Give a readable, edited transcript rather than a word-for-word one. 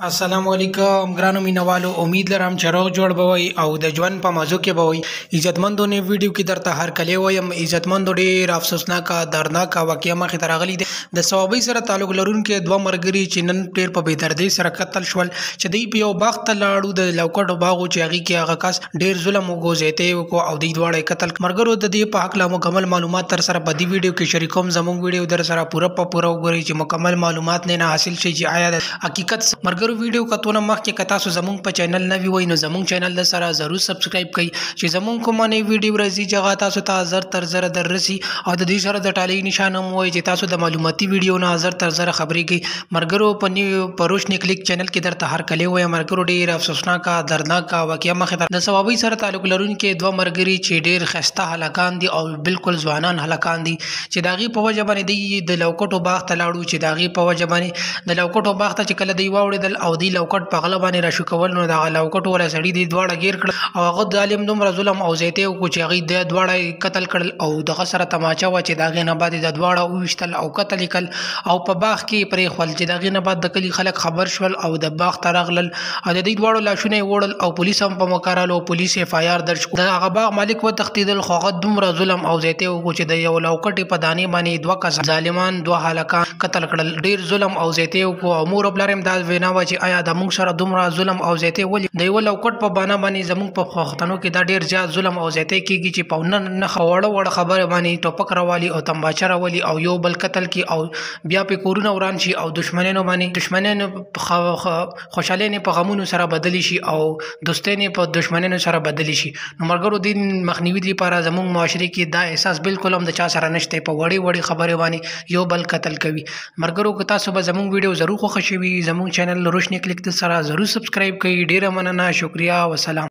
السلام علیکم ګرانو مینوالو، امید لرم چې روغ جوړ به وئ او د ژوند په مزو کې به وئ. عزتمندو نه ویډیو کې درته هرکلی وایم. عزتمندو ډېر افسوسناکه دردناکه واقعه مخې ته راغلې ده. د صوابۍ سره تعلق لرونکي دوه ملګري چې نن ډېر په بېدردۍ سره قتل شول، چې دوی په یو باغ ته لاړو، د لوکټو باغ و چې هغې کې هغه کس ډېر ظلم وکړو، زیاتی یې وکړو او دوی دواړه یې قتل کړل. ملګرو د دې په هکله مکمل معلومات در سره په دې ویډیو کې شریکوم. زموږ ویډیو در سره پوره وګورئ چې مکمل معلومات نه حاصل شي چې آیا د حقیقت ملګرو ویډیو کتونه مخکې که تاسو زموږ په چینل نوي وئ نو زموږ چینل د سره ضرور سبسکرایب کړئ چې زموږ کومه نوې ویډیو راځي چې هغه تاسو ته زر تر زره در رسي، او د دې سره د ټالۍ نشان هم ووایئ چې تاسو د معلوماتي ویډیو نه زر تر زره خبرېږئ. ملګرو په روشني کلیک چینل کې درته هرکلی وایم. ملګرو ډېر افسوسناکه دردناکه واقعه مخې ته د صوابۍ سره تعلق لرونکي دوه ملګري چې ډېر ښایسته هلکان دي او بالکل ځوانان هلکان دي، چې د هغې په وجه باندې دوی د لوکټو باغ ته لاړو، چې د هغې په وجه باندې د لوکټو باغ ته چې کله دوی واوړېدل او دوی لوکټ په غله باندې راشو کول، نو دغه لوکټ والا سړي دوی دواړه ګیر کړل او هغه ظالم دومره ظلم او زیاتی وکړو چې هغوی د دواړه یې قتل کړل، او دغه سره تماچه وه چې د هغې نه بعد یې د دواړه وویشتل او قتل یې کړل او په باغ کې یې پرېښول، چې د هغې نه بعد د کلي خلک خبر شول او د باغ ته راغلل او د دوی دواړو لاشونه یې وړل او پولیس هم په موقع رالو. پولیس FIR درج کړو. د هغه باغ مالک وتښتېدل، خو هغه دومره ظلم او زیاتی وکړو چې د یو لوکټ په دانې باندې دوه کسه ظالمان دوه هلکان قتل کړل. ډېر ظلم او زیاتی وکړو او مور او پلار هم دا وینا وه چې آیا د موږ سره دومره ظلم او زیاتی ولې د یوه لوکټ په بانه باندې زموږ په پښتنو کې دا ډېر زیات ظلم او زیاتی کېږي چې په نښه وړه خبره باندې ټوپک راوالي او تمباچه راولي او یو بل قتل کړي او بیا پې کورونه وران شي او دښمنانو خوشحالۍ نه په غمونو سره بدلې شي او دوستۍ نه په دښمنانو سره بدلې شي. نو ملګرو دې مخنیوي لپاره زموږ معاشرې کې دا احساس بالکل هم د چا سره نشته، په وړې خبرې باندې یو بل قتل کوي. ملګرو که تاسو به زموږ ویډیو ضرور خوښه شوي، زموږ چینل روشني کلیک سره ضرور سبسکرایب کړئ. ډېره مننه، شکریه، وسلام.